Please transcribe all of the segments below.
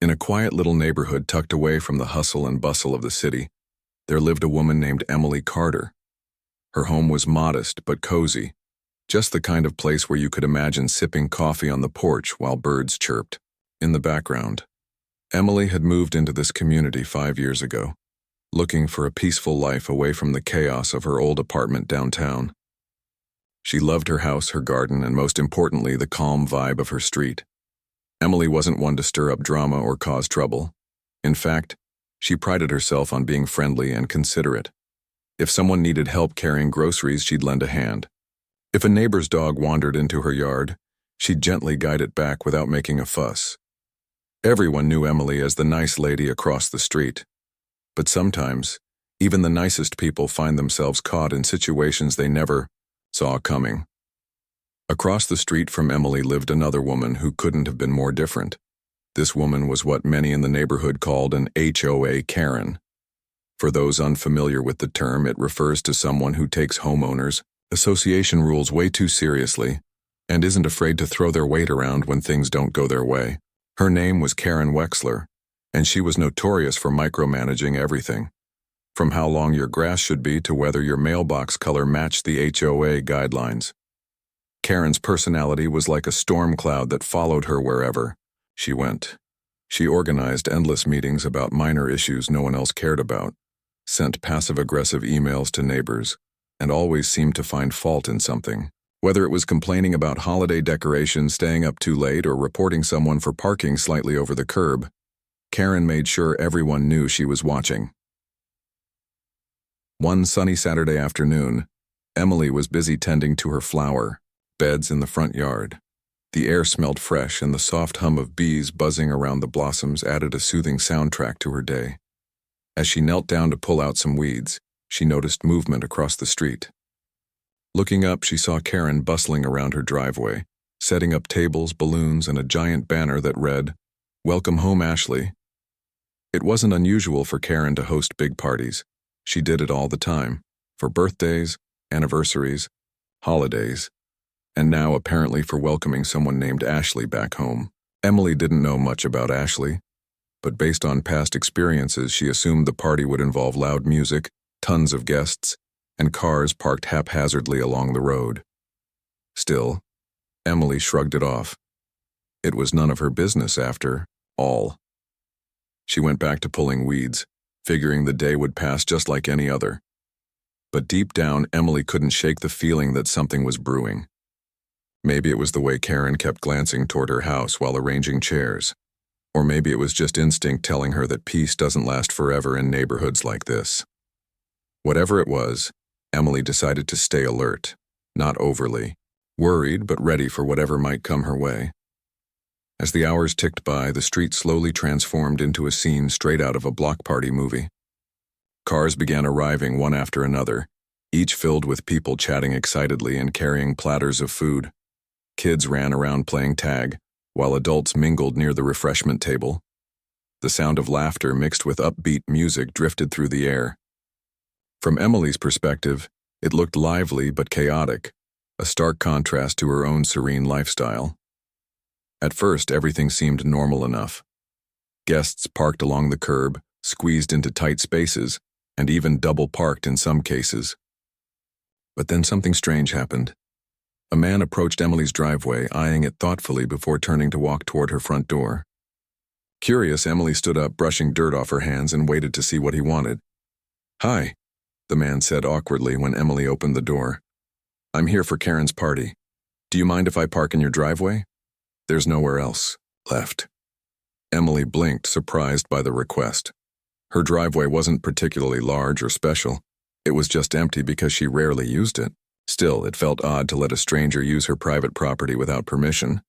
In a quiet little neighborhood tucked away from the hustle and bustle of the city, there lived a woman named Emily Carter. Her home was modest but cozy, just the kind of place where you could imagine sipping coffee on the porch while birds chirped. In the background, Emily had moved into this community 5 years ago, looking for a peaceful life away from the chaos of her old apartment downtown. She loved her house, her garden, and most importantly, the calm vibe of her street. Emily wasn't one to stir up drama or cause trouble. In fact, she prided herself on being friendly and considerate. If someone needed help carrying groceries, she'd lend a hand. If a neighbor's dog wandered into her yard, she'd gently guide it back without making a fuss. Everyone knew Emily as the nice lady across the street. But sometimes, even the nicest people find themselves caught in situations they never saw coming. Across the street from Emily lived another woman who couldn't have been more different. This woman was what many in the neighborhood called an HOA Karen. For those unfamiliar with the term, it refers to someone who takes homeowners' association rules way too seriously and isn't afraid to throw their weight around when things don't go their way. Her name was Karen Wexler, and she was notorious for micromanaging everything, from how long your grass should be to whether your mailbox color matched the HOA guidelines. Karen's personality was like a storm cloud that followed her wherever she went. She organized endless meetings about minor issues no one else cared about, sent passive-aggressive emails to neighbors, and always seemed to find fault in something. Whether it was complaining about holiday decorations, staying up too late, or reporting someone for parking slightly over the curb, Karen made sure everyone knew she was watching. One sunny Saturday afternoon, Emily was busy tending to her flower beds in the front yard. The air smelled fresh, and the soft hum of bees buzzing around the blossoms added a soothing soundtrack to her day. As she knelt down to pull out some weeds, she noticed movement across the street. Looking up, she saw Karen bustling around her driveway, setting up tables, balloons, and a giant banner that read, "Welcome home, Ashley." It wasn't unusual for Karen to host big parties. She did it all the time, for birthdays, anniversaries, holidays, and now apparently for welcoming someone named Ashley back home. Emily didn't know much about Ashley, but based on past experiences, she assumed the party would involve loud music, tons of guests, and cars parked haphazardly along the road. Still, Emily shrugged it off. It was none of her business after all. She went back to pulling weeds, figuring the day would pass just like any other. But deep down, Emily couldn't shake the feeling that something was brewing. Maybe it was the way Karen kept glancing toward her house while arranging chairs. Or maybe it was just instinct telling her that peace doesn't last forever in neighborhoods like this. Whatever it was, Emily decided to stay alert, not overly worried, but ready for whatever might come her way. As the hours ticked by, the street slowly transformed into a scene straight out of a block party movie. Cars began arriving one after another, each filled with people chatting excitedly and carrying platters of food. Kids ran around playing tag, while adults mingled near the refreshment table. The sound of laughter mixed with upbeat music drifted through the air. From Emily's perspective, it looked lively but chaotic, a stark contrast to her own serene lifestyle. At first, everything seemed normal enough. Guests parked along the curb, squeezed into tight spaces, and even double-parked in some cases. But then something strange happened. A man approached Emily's driveway, eyeing it thoughtfully before turning to walk toward her front door. Curious, Emily stood up, brushing dirt off her hands, and waited to see what he wanted. "Hi," the man said awkwardly when Emily opened the door. "I'm here for Karen's party. Do you mind if I park in your driveway? There's nowhere else left." Emily blinked, surprised by the request. Her driveway wasn't particularly large or special. It was just empty because she rarely used it. Still, it felt odd to let a stranger use her private property without permission.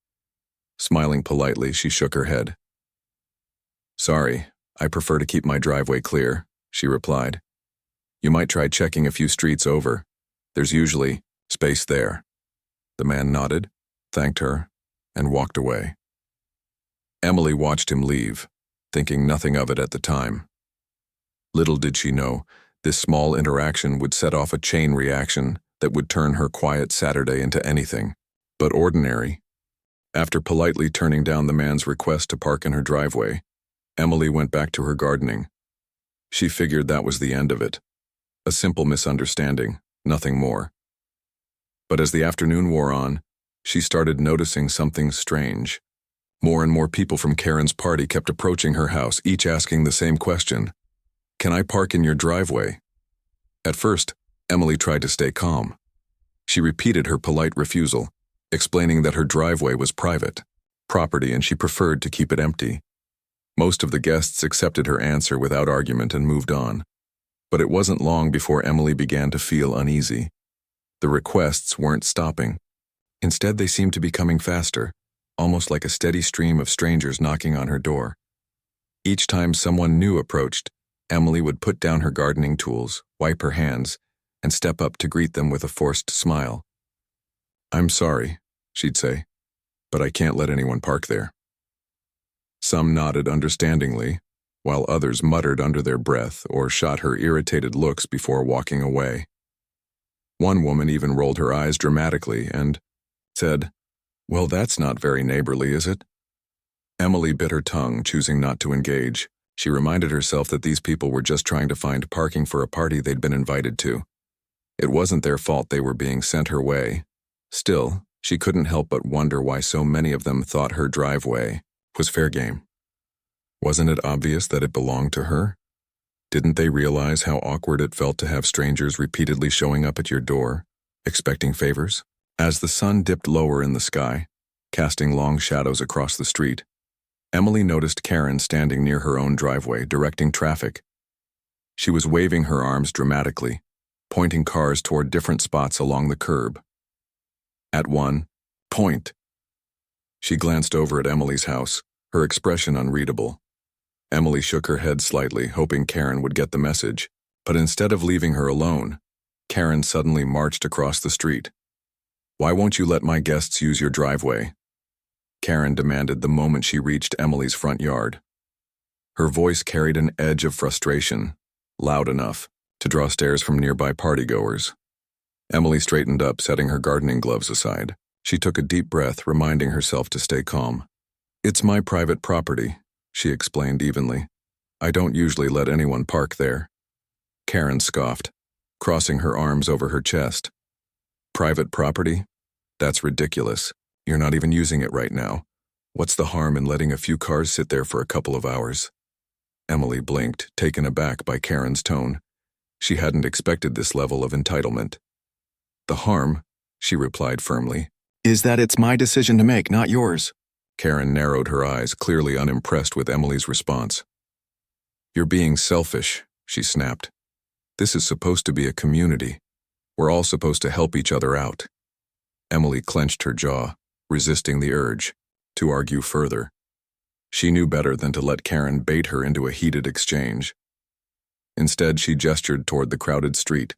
Smiling politely, she shook her head. "Sorry, I prefer to keep my driveway clear," she replied. "You might try checking a few streets over. There's usually space there." The man nodded, thanked her, and walked away. Emily watched him leave, thinking nothing of it at the time. Little did she know, this small interaction would set off a chain reaction that would turn her quiet Saturday into anything but ordinary. After politely turning down the man's request to park in her driveway, Emily went back to her gardening. She figured that was the end of it. A simple misunderstanding, nothing more. But as the afternoon wore on, she started noticing something strange. More and more people from Karen's party kept approaching her house, each asking the same question. "Can I park in your driveway?" At first, Emily tried to stay calm. She repeated her polite refusal, explaining that her driveway was private property and she preferred to keep it empty. Most of the guests accepted her answer without argument and moved on. But it wasn't long before Emily began to feel uneasy. The requests weren't stopping. Instead, they seemed to be coming faster, almost like a steady stream of strangers knocking on her door. Each time someone new approached, Emily would put down her gardening tools, wipe her hands, and step up to greet them with a forced smile. "I'm sorry," she'd say, "but I can't let anyone park there." Some nodded understandingly, while others muttered under their breath or shot her irritated looks before walking away. One woman even rolled her eyes dramatically and said, "Well, that's not very neighborly, is it?" Emily bit her tongue, choosing not to engage. She reminded herself that these people were just trying to find parking for a party they'd been invited to. It wasn't their fault they were being sent her way. Still, she couldn't help but wonder why so many of them thought her driveway was fair game. Wasn't it obvious that it belonged to her? Didn't they realize how awkward it felt to have strangers repeatedly showing up at your door, expecting favors? As the sun dipped lower in the sky, casting long shadows across the street, Emily noticed Karen standing near her own driveway, directing traffic. She was waving her arms dramatically, pointing cars toward different spots along the curb. At one point, she glanced over at Emily's house, her expression unreadable. Emily shook her head slightly, hoping Karen would get the message, but instead of leaving her alone, Karen suddenly marched across the street. "Why won't you let my guests use your driveway?" Karen demanded the moment she reached Emily's front yard. Her voice carried an edge of frustration, loud enough to draw stares from nearby partygoers. Emily straightened up, setting her gardening gloves aside. She took a deep breath, reminding herself to stay calm. "It's my private property," she explained evenly. "I don't usually let anyone park there." Karen scoffed, crossing her arms over her chest. "Private property? That's ridiculous. You're not even using it right now. What's the harm in letting a few cars sit there for a couple of hours?" Emily blinked, taken aback by Karen's tone. She hadn't expected this level of entitlement. "The harm," she replied firmly, "is that it's my decision to make, not yours." Karen narrowed her eyes, clearly unimpressed with Emily's response. "You're being selfish," she snapped. "This is supposed to be a community. We're all supposed to help each other out." Emily clenched her jaw, resisting the urge to argue further. She knew better than to let Karen bait her into a heated exchange. Instead, she gestured toward the crowded street.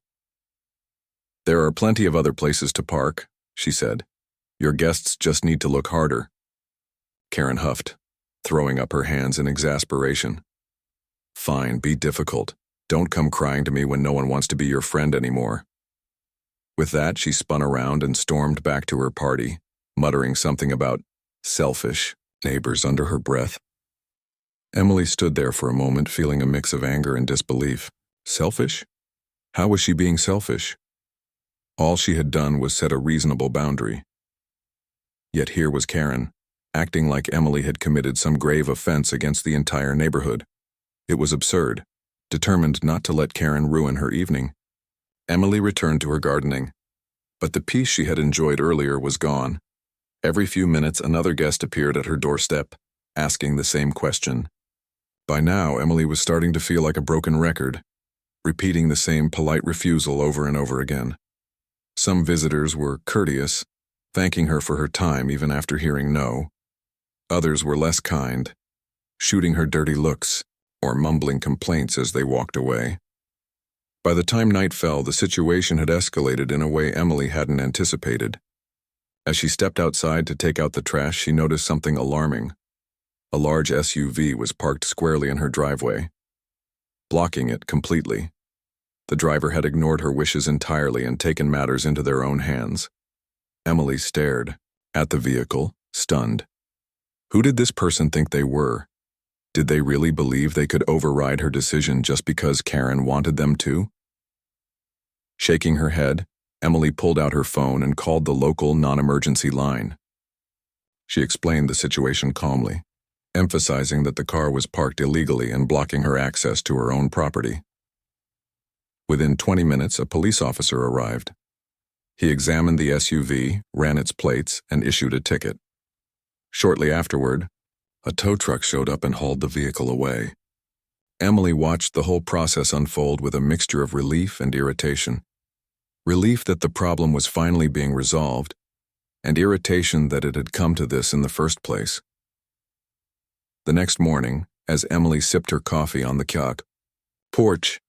"There are plenty of other places to park," she said. "Your guests just need to look harder." Karen huffed, throwing up her hands in exasperation. "Fine, be difficult. Don't come crying to me when no one wants to be your friend anymore." With that, she spun around and stormed back to her party, muttering something about selfish neighbors under her breath. Emily stood there for a moment, feeling a mix of anger and disbelief. Selfish? How was she being selfish? All she had done was set a reasonable boundary. Yet here was Karen, acting like Emily had committed some grave offense against the entire neighborhood. It was absurd. Determined not to let Karen ruin her evening, Emily returned to her gardening. But the peace she had enjoyed earlier was gone. Every few minutes, another guest appeared at her doorstep, asking the same question. By now, Emily was starting to feel like a broken record, repeating the same polite refusal over and over again. Some visitors were courteous, thanking her for her time even after hearing no. Others were less kind, shooting her dirty looks or mumbling complaints as they walked away. By the time night fell, the situation had escalated in a way Emily hadn't anticipated. As she stepped outside to take out the trash, she noticed something alarming. A large SUV was parked squarely in her driveway, blocking it completely. The driver had ignored her wishes entirely and taken matters into their own hands. Emily stared at the vehicle, stunned. Who did this person think they were? Did they really believe they could override her decision just because Karen wanted them to? Shaking her head, Emily pulled out her phone and called the local non-emergency line. She explained the situation calmly, emphasizing that the car was parked illegally and blocking her access to her own property. Within 20 minutes, a police officer arrived. He examined the SUV, ran its plates, and issued a ticket. Shortly afterward, a tow truck showed up and hauled the vehicle away. Emily watched the whole process unfold with a mixture of relief and irritation. Relief that the problem was finally being resolved, and irritation that it had come to this in the first place. The next morning, as Emily sipped her coffee on the porch,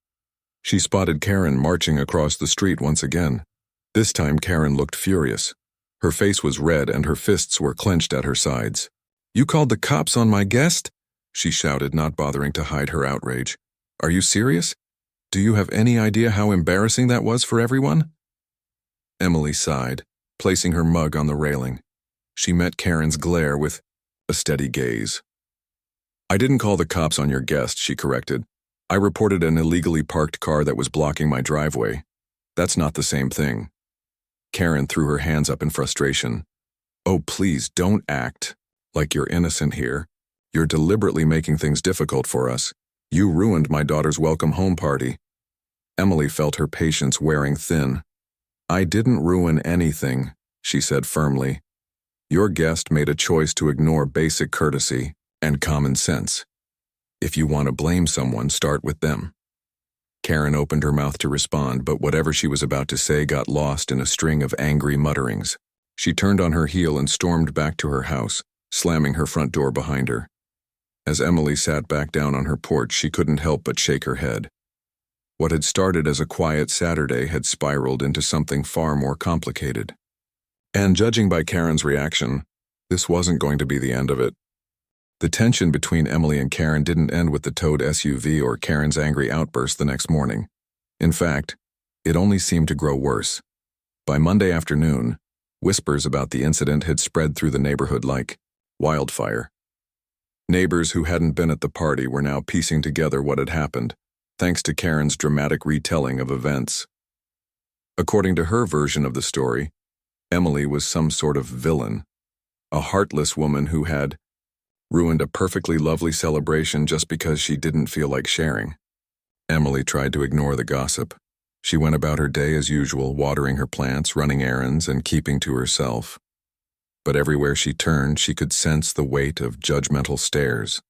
she spotted Karen marching across the street once again. This time Karen looked furious. Her face was red and her fists were clenched at her sides. "You called the cops on my guest?" she shouted, not bothering to hide her outrage. "Are you serious? Do you have any idea how embarrassing that was for everyone?" Emily sighed, placing her mug on the railing. She met Karen's glare with a steady gaze. "I didn't call the cops on your guest," she corrected. "I reported an illegally parked car that was blocking my driveway. That's not the same thing." Karen threw her hands up in frustration. "Oh, please don't act like you're innocent here. You're deliberately making things difficult for us. You ruined my daughter's welcome home party." Emily felt her patience wearing thin. "I didn't ruin anything," she said firmly. "Your guest made a choice to ignore basic courtesy and common sense. If you want to blame someone, start with them." Karen opened her mouth to respond, but whatever she was about to say got lost in a string of angry mutterings. She turned on her heel and stormed back to her house, slamming her front door behind her. As Emily sat back down on her porch, she couldn't help but shake her head. What had started as a quiet Saturday had spiraled into something far more complicated. And judging by Karen's reaction, this wasn't going to be the end of it. The tension between Emily and Karen didn't end with the towed SUV or Karen's angry outburst the next morning. In fact, it only seemed to grow worse. By Monday afternoon, whispers about the incident had spread through the neighborhood like wildfire. Neighbors who hadn't been at the party were now piecing together what had happened, thanks to Karen's dramatic retelling of events. According to her version of the story, Emily was some sort of villain, a heartless woman who had ruined a perfectly lovely celebration just because she didn't feel like sharing. Emily tried to ignore the gossip. She went about her day as usual, watering her plants, running errands, and keeping to herself. But everywhere she turned, she could sense the weight of judgmental stares.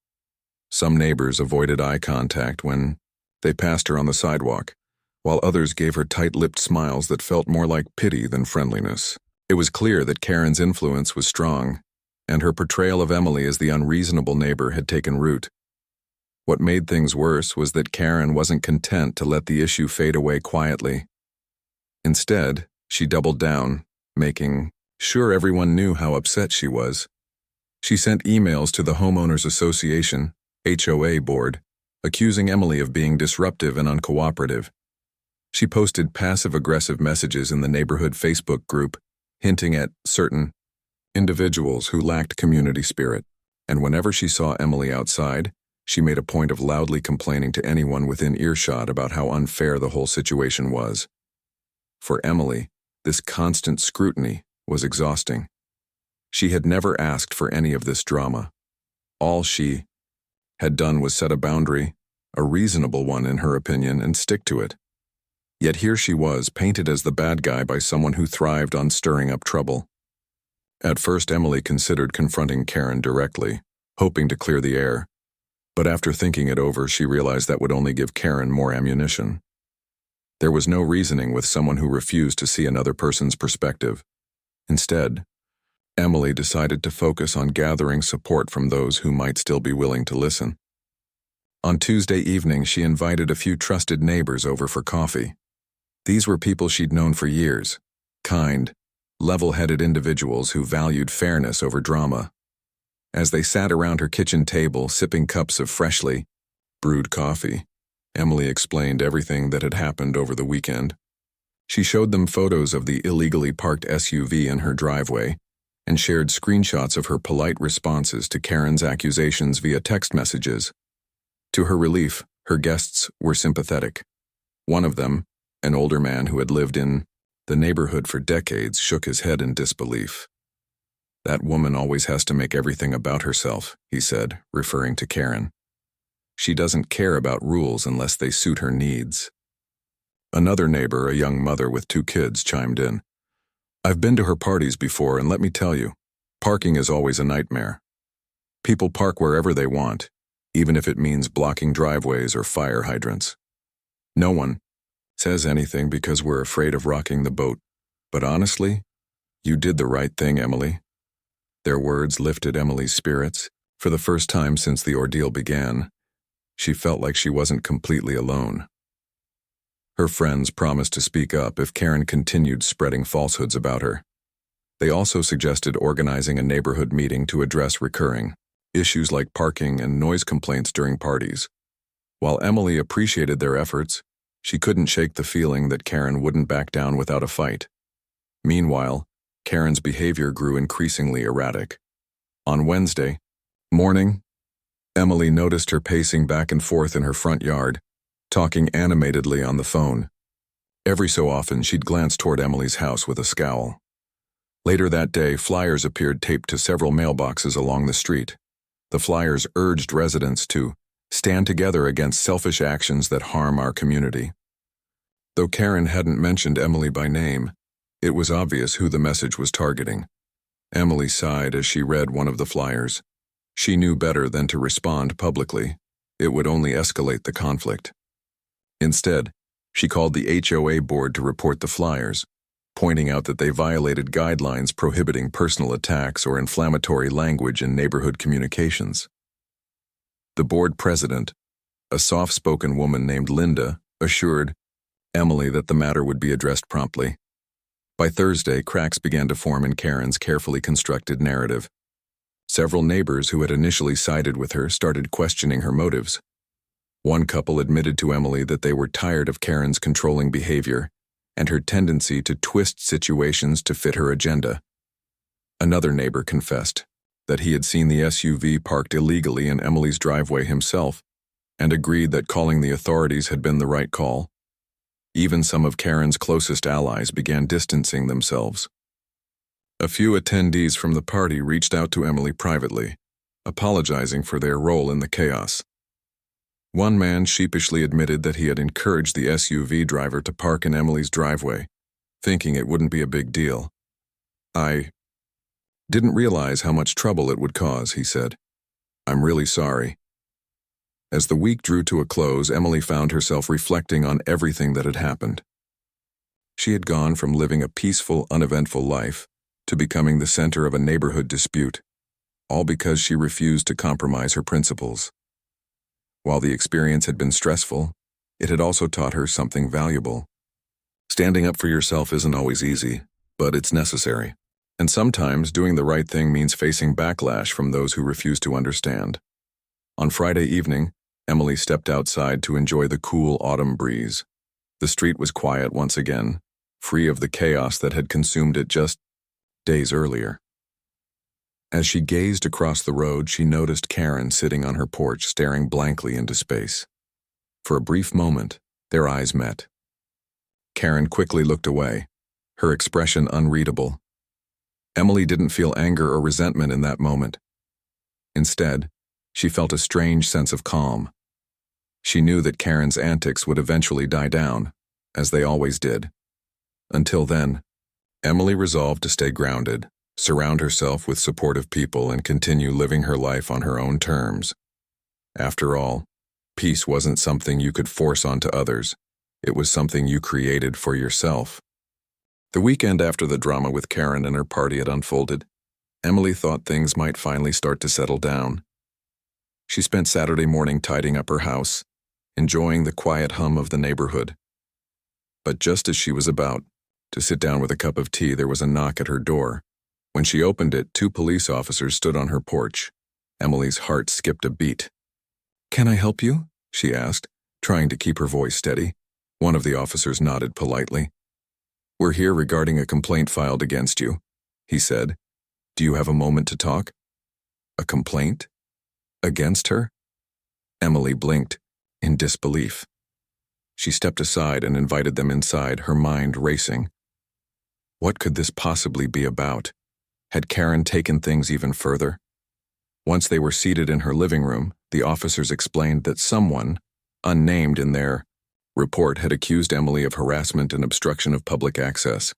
Some neighbors avoided eye contact when they passed her on the sidewalk, while others gave her tight-lipped smiles that felt more like pity than friendliness. It was clear that Karen's influence was strong, and her portrayal of Emily as the unreasonable neighbor had taken root. What made things worse was that Karen wasn't content to let the issue fade away quietly. Instead, she doubled down, making sure everyone knew how upset she was. She sent emails to the Homeowners Association, HOA board, accusing Emily of being disruptive and uncooperative. She posted passive-aggressive messages in the neighborhood Facebook group, hinting at certain individuals who lacked community spirit, and whenever she saw Emily outside, she made a point of loudly complaining to anyone within earshot about how unfair the whole situation was. For Emily, this constant scrutiny was exhausting. She had never asked for any of this drama. All she had done was set a boundary, a reasonable one in her opinion, and stick to it. Yet here she was, painted as the bad guy by someone who thrived on stirring up trouble. At first, Emily considered confronting Karen directly, hoping to clear the air. But after thinking it over, she realized that would only give Karen more ammunition. There was no reasoning with someone who refused to see another person's perspective. Instead, Emily decided to focus on gathering support from those who might still be willing to listen. On Tuesday evening, she invited a few trusted neighbors over for coffee. These were people she'd known for years, kind, level-headed individuals who valued fairness over drama. As they sat around her kitchen table, sipping cups of freshly brewed coffee, Emily explained everything that had happened over the weekend. She showed them photos of the illegally parked SUV in her driveway, and shared screenshots of her polite responses to Karen's accusations via text messages. To her relief, her guests were sympathetic. One of them, an older man who had lived in the neighborhood for decades, shook his head in disbelief. "That woman always has to make everything about herself," he said, referring to Karen. "She doesn't care about rules unless they suit her needs." Another neighbor, a young mother with 2 kids, chimed in. "I've been to her parties before, and let me tell you, parking is always a nightmare. People park wherever they want, even if it means blocking driveways or fire hydrants. No one says anything because we're afraid of rocking the boat. But honestly, you did the right thing, Emily." Their words lifted Emily's spirits. For the first time since the ordeal began, she felt like she wasn't completely alone. Her friends promised to speak up if Karen continued spreading falsehoods about her. They also suggested organizing a neighborhood meeting to address recurring issues like parking and noise complaints during parties. While Emily appreciated their efforts, she couldn't shake the feeling that Karen wouldn't back down without a fight. Meanwhile, Karen's behavior grew increasingly erratic. On Wednesday morning, Emily noticed her pacing back and forth in her front yard, talking animatedly on the phone. Every so often, she'd glance toward Emily's house with a scowl. Later that day, flyers appeared taped to several mailboxes along the street. The flyers urged residents to stand together against selfish actions that harm our community. Though Karen hadn't mentioned Emily by name, it was obvious who the message was targeting. Emily sighed as she read one of the flyers. She knew better than to respond publicly. It would only escalate the conflict. Instead, she called the HOA board to report the flyers, pointing out that they violated guidelines prohibiting personal attacks or inflammatory language in neighborhood communications. The board president, a soft-spoken woman named Linda, assured Emily that the matter would be addressed promptly. By Thursday, cracks began to form in Karen's carefully constructed narrative. Several neighbors who had initially sided with her started questioning her motives. One couple admitted to Emily that they were tired of Karen's controlling behavior and her tendency to twist situations to fit her agenda. Another neighbor confessed that he had seen the SUV parked illegally in Emily's driveway himself and agreed that calling the authorities had been the right call. Even some of Karen's closest allies began distancing themselves. A few attendees from the party reached out to Emily privately, apologizing for their role in the chaos. One man sheepishly admitted that he had encouraged the SUV driver to park in Emily's driveway, thinking it wouldn't be a big deal. "I didn't realize how much trouble it would cause," he said. "I'm really sorry." As the week drew to a close, Emily found herself reflecting on everything that had happened. She had gone from living a peaceful, uneventful life to becoming the center of a neighborhood dispute, all because she refused to compromise her principles. While the experience had been stressful, it had also taught her something valuable. Standing up for yourself isn't always easy, but it's necessary. And sometimes doing the right thing means facing backlash from those who refuse to understand. On Friday evening, Emily stepped outside to enjoy the cool autumn breeze. The street was quiet once again, free of the chaos that had consumed it just days earlier. As she gazed across the road, she noticed Karen sitting on her porch staring blankly into space. For a brief moment, their eyes met. Karen quickly looked away, her expression unreadable. Emily didn't feel anger or resentment in that moment. Instead, she felt a strange sense of calm. She knew that Karen's antics would eventually die down, as they always did. Until then, Emily resolved to stay grounded, surround herself with supportive people, and continue living her life on her own terms. After all, peace wasn't something you could force onto others. It was something you created for yourself. The weekend after the drama with Karen and her party had unfolded, Emily thought things might finally start to settle down. She spent Saturday morning tidying up her house, enjoying the quiet hum of the neighborhood. But just as she was about to sit down with a cup of tea, there was a knock at her door. When she opened it, 2 police officers stood on her porch. Emily's heart skipped a beat. "Can I help you?" she asked, trying to keep her voice steady. One of the officers nodded politely. "We're here regarding a complaint filed against you," he said. Do you have a moment to talk? A complaint? Against her? Emily blinked, in disbelief. She stepped aside and invited them inside, her mind racing. What could this possibly be about? Had Karen taken things even further? Once they were seated in her living room, the officers explained that someone, unnamed in their report, had accused Emily of harassment and obstruction of public access.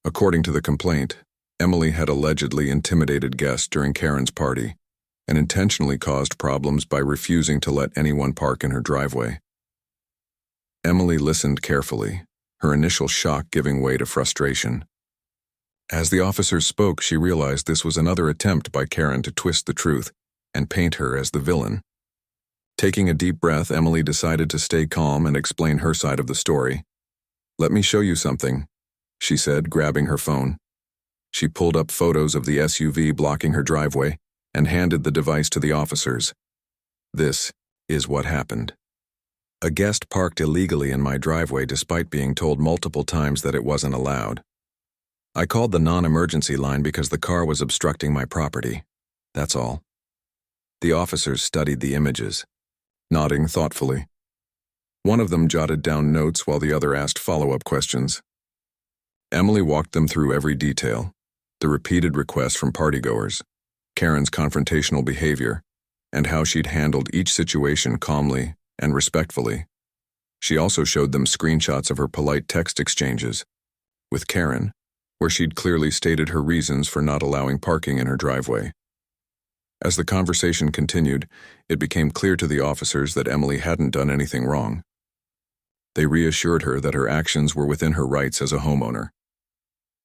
According to the complaint, Emily had allegedly intimidated guests during Karen's party and intentionally caused problems by refusing to let anyone park in her driveway. Emily listened carefully, her initial shock giving way to frustration. As the officers spoke, she realized this was another attempt by Karen to twist the truth and paint her as the villain. Taking a deep breath, Emily decided to stay calm and explain her side of the story. "Let me show you something," she said, grabbing her phone. She pulled up photos of the SUV blocking her driveway and handed the device to the officers. "This is what happened. A guest parked illegally in my driveway despite being told multiple times that it wasn't allowed. I called the non-emergency line because the car was obstructing my property. That's all." The officers studied the images, nodding thoughtfully. One of them jotted down notes while the other asked follow-up questions. Emily walked them through every detail: the repeated requests from partygoers, Karen's confrontational behavior, and how she'd handled each situation calmly and respectfully. She also showed them screenshots of her polite text exchanges with Karen, where she'd clearly stated her reasons for not allowing parking in her driveway. As the conversation continued, it became clear to the officers that Emily hadn't done anything wrong. They reassured her that her actions were within her rights as a homeowner.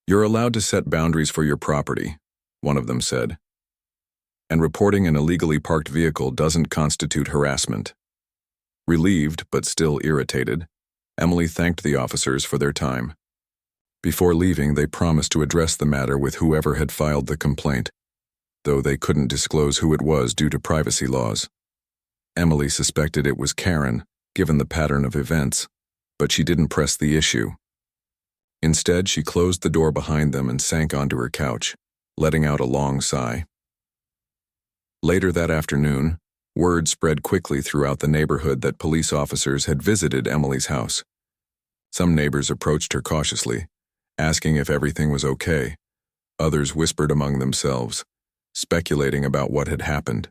"You're allowed to set boundaries for your property," one of them said. "And reporting an illegally parked vehicle doesn't constitute harassment." Relieved, but still irritated, Emily thanked the officers for their time. Before leaving, they promised to address the matter with whoever had filed the complaint, though they couldn't disclose who it was due to privacy laws. Emily suspected it was Karen, given the pattern of events, but she didn't press the issue. Instead, she closed the door behind them and sank onto her couch, letting out a long sigh. Later that afternoon, word spread quickly throughout the neighborhood that police officers had visited Emily's house. Some neighbors approached her cautiously, asking if everything was okay. Others whispered among themselves, speculating about what had happened.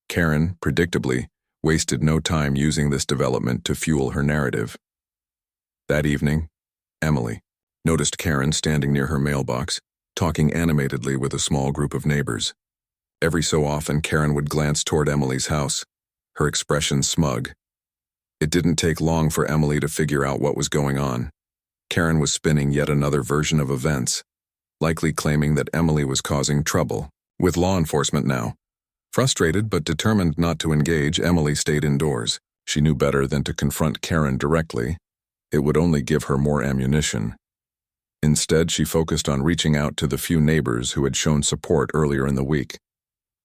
Karen, predictably, wasted no time using this development to fuel her narrative. That evening, Emily noticed Karen standing near her mailbox, talking animatedly with a small group of neighbors. Every so often, Karen would glance toward Emily's house, her expression smug. It didn't take long for Emily to figure out what was going on. Karen was spinning yet another version of events, likely claiming that Emily was causing trouble with law enforcement now. Frustrated but determined not to engage, Emily stayed indoors. She knew better than to confront Karen directly. It would only give her more ammunition. Instead, she focused on reaching out to the few neighbors who had shown support earlier in the week.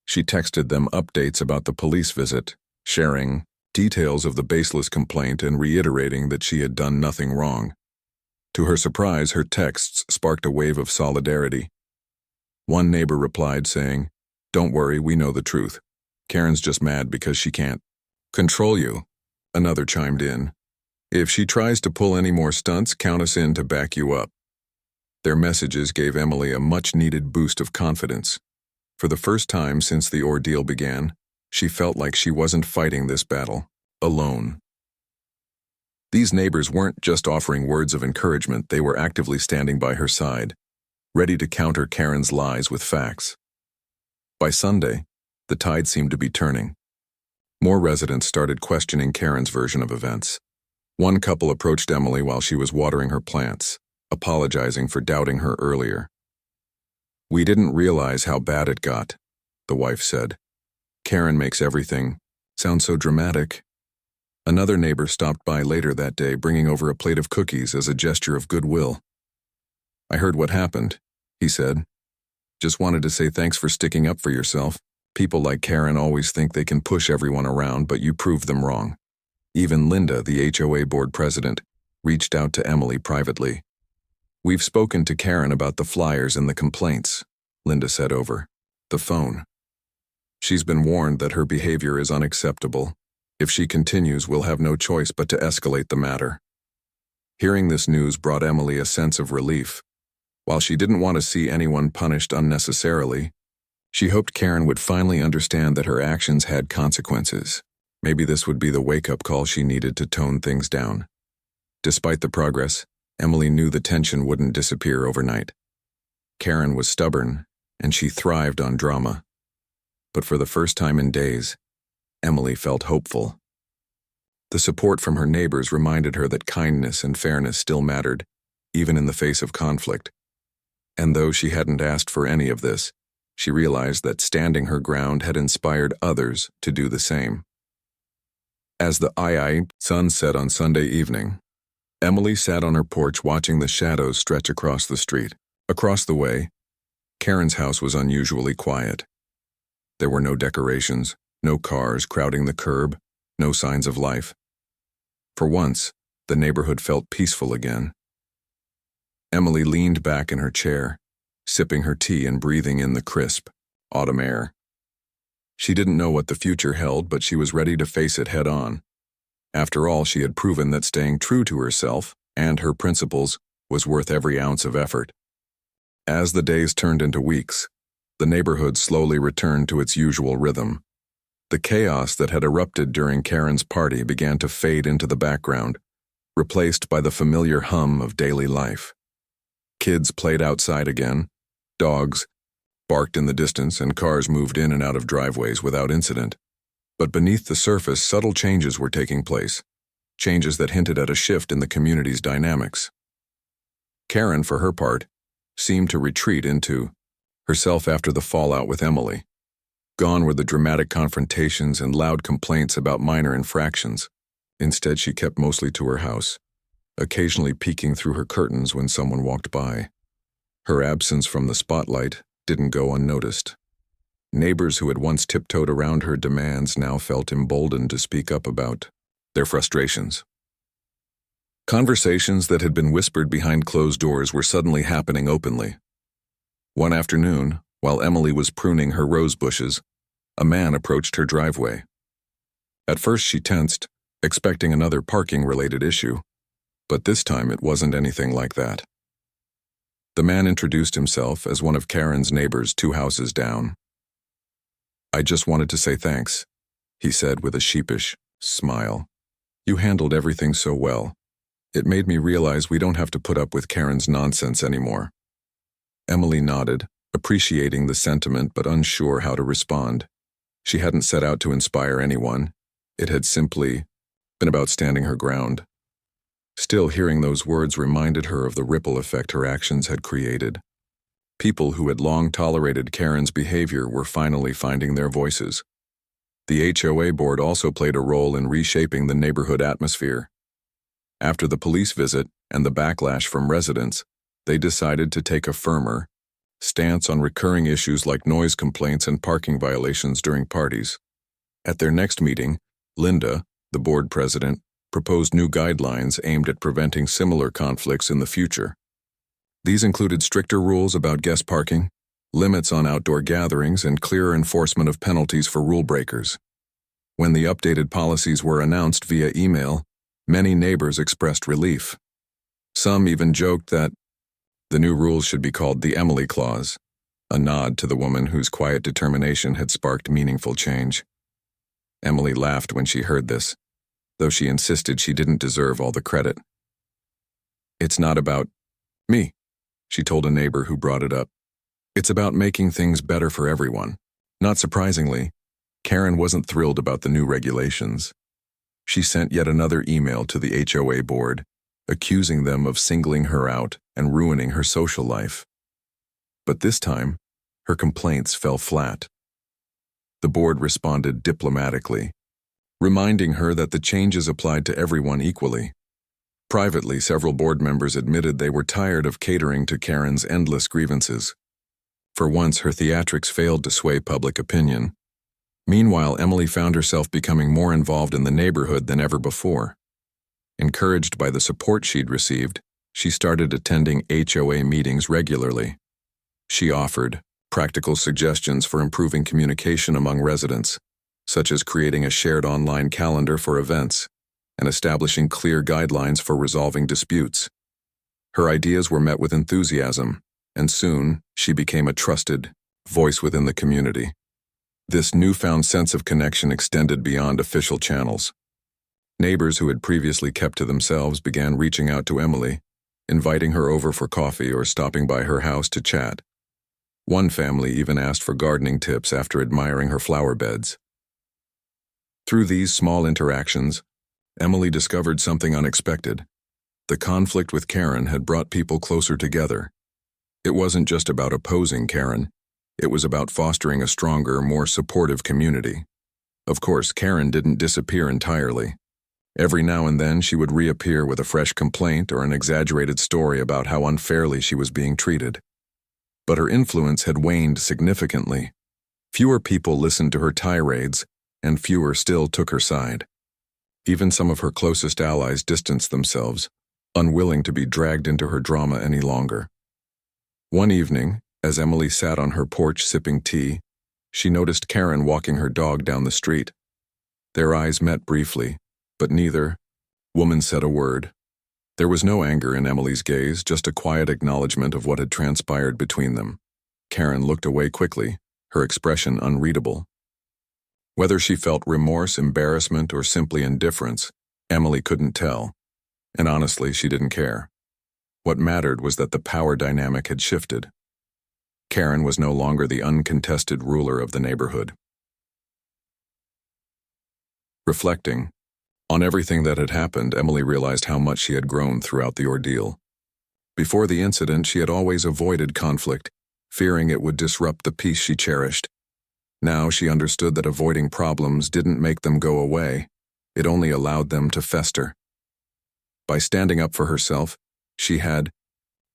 She texted them updates about the police visit, sharing details of the baseless complaint and reiterating that she had done nothing wrong. To her surprise, her texts sparked a wave of solidarity. One neighbor replied saying, "Don't worry, we know the truth. Karen's just mad because she can't control you." Another chimed in, "If she tries to pull any more stunts, count us in to back you up." Their messages gave Emily a much-needed boost of confidence. For the first time since the ordeal began, she felt like she wasn't fighting this battle alone. These neighbors weren't just offering words of encouragement, they were actively standing by her side, ready to counter Karen's lies with facts. By Sunday, the tide seemed to be turning. More residents started questioning Karen's version of events. One couple approached Emily while she was watering her plants, apologizing for doubting her earlier. "We didn't realize how bad it got," the wife said. "Karen makes everything sound so dramatic." Another neighbor stopped by later that day, bringing over a plate of cookies as a gesture of goodwill. "I heard what happened," he said. "Just wanted to say thanks for sticking up for yourself. People like Karen always think they can push everyone around, but you proved them wrong." Even Linda, the HOA board president, reached out to Emily privately. "We've spoken to Karen about the flyers and the complaints. Linda said over the phone. She's been warned that her behavior is unacceptable. If she continues, we'll have no choice but to escalate the matter. Hearing this news brought Emily a sense of relief. While she didn't want to see anyone punished unnecessarily, she hoped Karen would finally understand that her actions had consequences. Maybe this would be the wake-up call she needed to tone things down. Despite the progress, Emily knew the tension wouldn't disappear overnight. Karen was stubborn, and she thrived on drama. But for the first time in days, Emily felt hopeful. The support from her neighbors reminded her that kindness and fairness still mattered, even in the face of conflict. And though she hadn't asked for any of this, she realized that standing her ground had inspired others to do the same. As the sun set on Sunday evening, Emily sat on her porch watching the shadows stretch across the street. Across the way, Karen's house was unusually quiet. There were no decorations, no cars crowding the curb, no signs of life. For once, the neighborhood felt peaceful again. Emily leaned back in her chair, sipping her tea and breathing in the crisp, autumn air. She didn't know what the future held, but she was ready to face it head-on. After all, she had proven that staying true to herself and her principles was worth every ounce of effort. As the days turned into weeks, the neighborhood slowly returned to its usual rhythm. The chaos that had erupted during Karen's party began to fade into the background, replaced by the familiar hum of daily life. Kids played outside again, dogs barked in the distance, and cars moved in and out of driveways without incident. But beneath the surface, subtle changes were taking place, changes that hinted at a shift in the community's dynamics. Karen, for her part, seemed to retreat into herself after the fallout with Emily. Gone were the dramatic confrontations and loud complaints about minor infractions. Instead, she kept mostly to her house, occasionally peeking through her curtains when someone walked by. Her absence from the spotlight didn't go unnoticed. Neighbors who had once tiptoed around her demands now felt emboldened to speak up about their frustrations. Conversations that had been whispered behind closed doors were suddenly happening openly. One afternoon, while Emily was pruning her rose bushes, a man approached her driveway. At first she tensed, expecting another parking-related issue, but this time it wasn't anything like that. The man introduced himself as one of Karen's neighbors 2 houses down. "I just wanted to say thanks," he said with a sheepish smile. "You handled everything so well. It made me realize we don't have to put up with Karen's nonsense anymore." Emily nodded, appreciating the sentiment but unsure how to respond. She hadn't set out to inspire anyone. It had simply been about standing her ground. Still, hearing those words reminded her of the ripple effect her actions had created. People who had long tolerated Karen's behavior were finally finding their voices. The HOA board also played a role in reshaping the neighborhood atmosphere. After the police visit and the backlash from residents, they decided to take a firmer stance on recurring issues like noise complaints and parking violations during parties. At their next meeting, Linda, the board president, proposed new guidelines aimed at preventing similar conflicts in the future. These included stricter rules about guest parking, limits on outdoor gatherings, and clearer enforcement of penalties for rule breakers. When the updated policies were announced via email, many neighbors expressed relief. Some even joked that the new rules should be called the Emily Clause, a nod to the woman whose quiet determination had sparked meaningful change. Emily laughed when she heard this, though she insisted she didn't deserve all the credit. "It's not about me," she told a neighbor who brought it up. "It's about making things better for everyone." Not surprisingly, Karen wasn't thrilled about the new regulations. She sent yet another email to the HOA board, accusing them of singling her out and ruining her social life. But this time, her complaints fell flat. The board responded diplomatically, reminding her that the changes applied to everyone equally. Privately, several board members admitted they were tired of catering to Karen's endless grievances. For once, her theatrics failed to sway public opinion. Meanwhile, Emily found herself becoming more involved in the neighborhood than ever before. Encouraged by the support she'd received, she started attending HOA meetings regularly. She offered practical suggestions for improving communication among residents, such as creating a shared online calendar for events and establishing clear guidelines for resolving disputes. Her ideas were met with enthusiasm, and soon she became a trusted voice within the community. This newfound sense of connection extended beyond official channels. Neighbors who had previously kept to themselves began reaching out to Emily, inviting her over for coffee or stopping by her house to chat. One family even asked for gardening tips after admiring her flower beds. Through these small interactions, Emily discovered something unexpected. The conflict with Karen had brought people closer together. It wasn't just about opposing Karen. It was about fostering a stronger, more supportive community. Of course, Karen didn't disappear entirely. Every now and then she would reappear with a fresh complaint or an exaggerated story about how unfairly she was being treated. But her influence had waned significantly. Fewer people listened to her tirades, and fewer still took her side. Even some of her closest allies distanced themselves, unwilling to be dragged into her drama any longer. One evening, as Emily sat on her porch sipping tea, she noticed Karen walking her dog down the street. Their eyes met briefly, but neither woman said a word. There was no anger in Emily's gaze, just a quiet acknowledgement of what had transpired between them. Karen looked away quickly, her expression unreadable. Whether she felt remorse, embarrassment, or simply indifference, Emily couldn't tell. And honestly, she didn't care. What mattered was that the power dynamic had shifted. Karen was no longer the uncontested ruler of the neighborhood. Reflecting on everything that had happened, Emily realized how much she had grown throughout the ordeal. Before the incident, she had always avoided conflict, fearing it would disrupt the peace she cherished. Now she understood that avoiding problems didn't make them go away. It only allowed them to fester. By standing up for herself, she had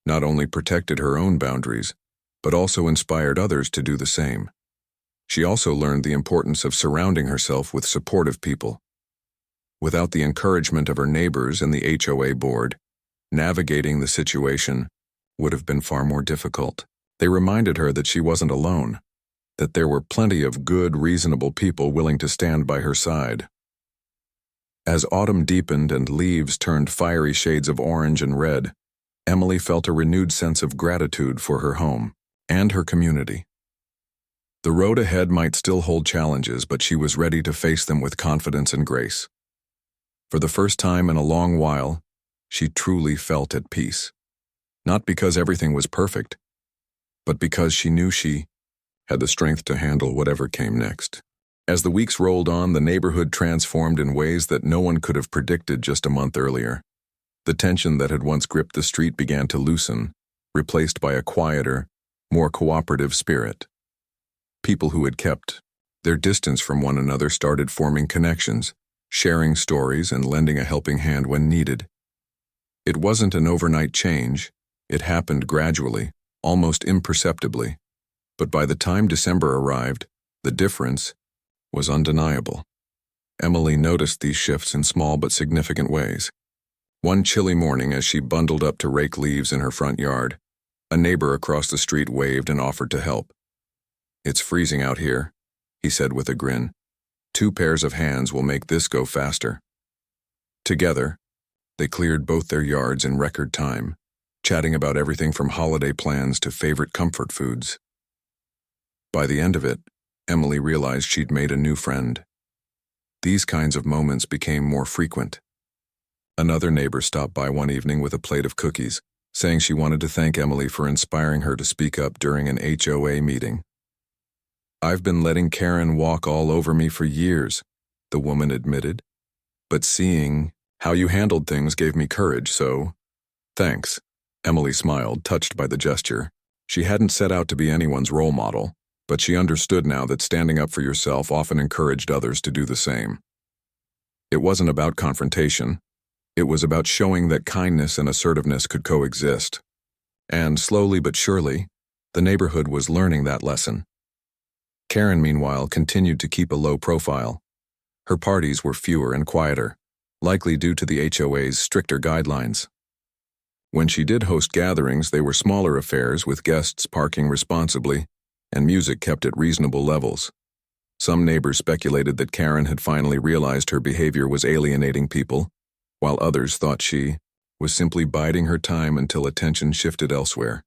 not only protected her own boundaries, but also inspired others to do the same. She also learned the importance of surrounding herself with supportive people. Without the encouragement of her neighbors and the HOA board, navigating the situation would have been far more difficult. They reminded her that she wasn't alone, that there were plenty of good, reasonable people willing to stand by her side. As autumn deepened and leaves turned fiery shades of orange and red, Emily felt a renewed sense of gratitude for her home and her community. The road ahead might still hold challenges, but she was ready to face them with confidence and grace. For the first time in a long while, she truly felt at peace. Not because everything was perfect, but because she knew she had the strength to handle whatever came next. As the weeks rolled on, the neighborhood transformed in ways that no one could have predicted just a month earlier. The tension that had once gripped the street began to loosen, replaced by a quieter, more cooperative spirit. People who had kept their distance from one another started forming connections, sharing stories and lending a helping hand when needed. It wasn't an overnight change. It happened gradually, almost imperceptibly. But by the time December arrived, the difference was undeniable. Emily noticed these shifts in small but significant ways. One chilly morning, as she bundled up to rake leaves in her front yard, a neighbor across the street waved and offered to help. "It's freezing out here," he said with a grin. "2 pairs of hands will make this go faster." Together, they cleared both their yards in record time, chatting about everything from holiday plans to favorite comfort foods. By the end of it, Emily realized she'd made a new friend. These kinds of moments became more frequent. Another neighbor stopped by one evening with a plate of cookies, saying she wanted to thank Emily for inspiring her to speak up during an HOA meeting. "I've been letting Karen walk all over me for years," the woman admitted. "But seeing how you handled things gave me courage, so thanks." Emily smiled, touched by the gesture. She hadn't set out to be anyone's role model, but she understood now that standing up for yourself often encouraged others to do the same. It wasn't about confrontation. It was about showing that kindness and assertiveness could coexist. And slowly but surely, the neighborhood was learning that lesson. Karen, meanwhile, continued to keep a low profile. Her parties were fewer and quieter, likely due to the HOA's stricter guidelines. When she did host gatherings, they were smaller affairs with guests parking responsibly and music kept at reasonable levels. Some neighbors speculated that Karen had finally realized her behavior was alienating people, while others thought she was simply biding her time until attention shifted elsewhere.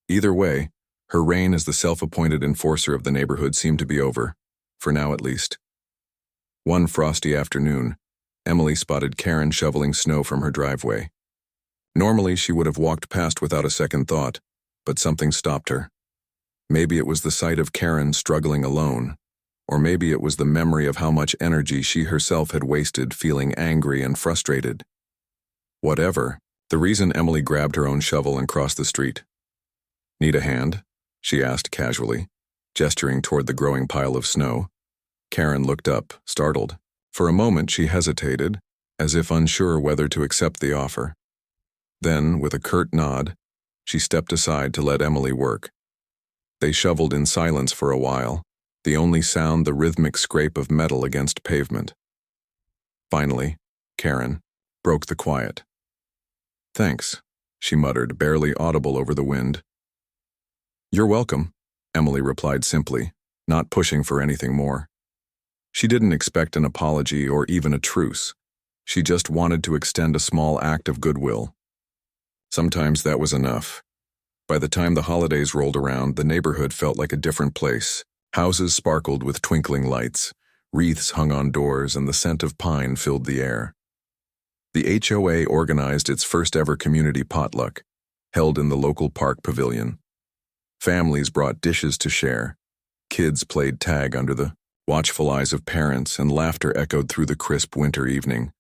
Either way, her reign as the self-appointed enforcer of the neighborhood seemed to be over, for now at least. One frosty afternoon, Emily spotted Karen shoveling snow from her driveway. Normally, she would have walked past without a second thought, but something stopped her. Maybe it was the sight of Karen struggling alone, or maybe it was the memory of how much energy she herself had wasted feeling angry and frustrated. Whatever, the reason Emily grabbed her own shovel and crossed the street. "Need a hand?" she asked casually, gesturing toward the growing pile of snow. Karen looked up, startled. For a moment she hesitated, as if unsure whether to accept the offer. Then, with a curt nod, she stepped aside to let Emily work. They shoveled in silence for a while, the only sound the rhythmic scrape of metal against pavement. Finally, Karen broke the quiet. "Thanks," she muttered, barely audible over the wind. "You're welcome," Emily replied simply, not pushing for anything more. She didn't expect an apology or even a truce. She just wanted to extend a small act of goodwill. Sometimes that was enough. By the time the holidays rolled around, the neighborhood felt like a different place. Houses sparkled with twinkling lights, wreaths hung on doors, and the scent of pine filled the air. The HOA organized its first-ever community potluck, held in the local park pavilion. Families brought dishes to share. Kids played tag under the watchful eyes of parents, and laughter echoed through the crisp winter evening.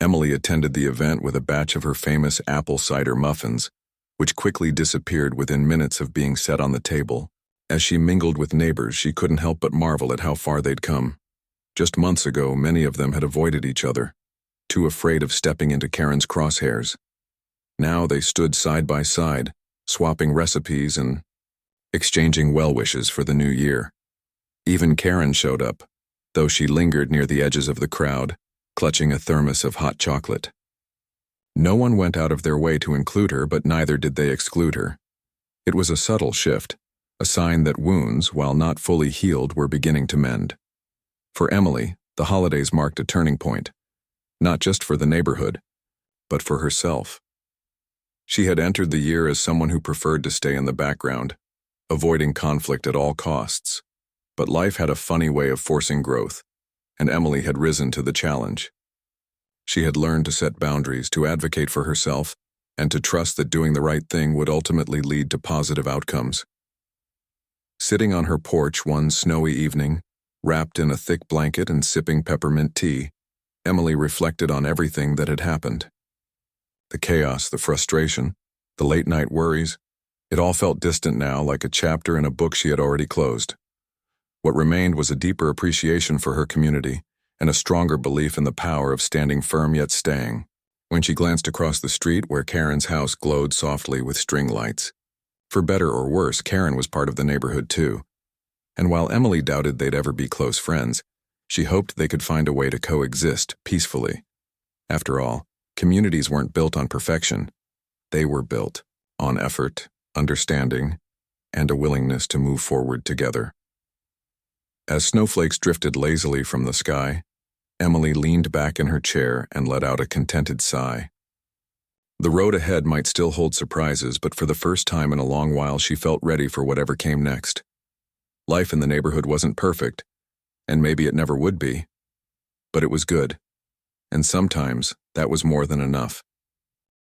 Emily attended the event with a batch of her famous apple cider muffins, which quickly disappeared within minutes of being set on the table. As she mingled with neighbors, she couldn't help but marvel at how far they'd come. Just months ago, many of them had avoided each other, too afraid of stepping into Karen's crosshairs. Now they stood side by side, swapping recipes and exchanging well wishes for the new year. Even Karen showed up, though she lingered near the edges of the crowd, clutching a thermos of hot chocolate. No one went out of their way to include her, but neither did they exclude her. It was a subtle shift, a sign that wounds, while not fully healed, were beginning to mend. For Emily, the holidays marked a turning point, not just for the neighborhood, but for herself. She had entered the year as someone who preferred to stay in the background, avoiding conflict at all costs. But life had a funny way of forcing growth, and Emily had risen to the challenge. She had learned to set boundaries, to advocate for herself, and to trust that doing the right thing would ultimately lead to positive outcomes. Sitting on her porch one snowy evening, wrapped in a thick blanket and sipping peppermint tea, Emily reflected on everything that had happened. The chaos, the frustration, the late-night worries, it all felt distant now, like a chapter in a book she had already closed. What remained was a deeper appreciation for her community and a stronger belief in the power of standing firm yet staying. When she glanced across the street where Karen's house glowed softly with string lights. For better or worse, Karen was part of the neighborhood too. And while Emily doubted they'd ever be close friends, she hoped they could find a way to coexist peacefully. After all, communities weren't built on perfection. They were built on effort, understanding, and a willingness to move forward together. As snowflakes drifted lazily from the sky, Emily leaned back in her chair and let out a contented sigh. The road ahead might still hold surprises, but for the first time in a long while she felt ready for whatever came next. Life in the neighborhood wasn't perfect, and maybe it never would be, but it was good, and sometimes that was more than enough.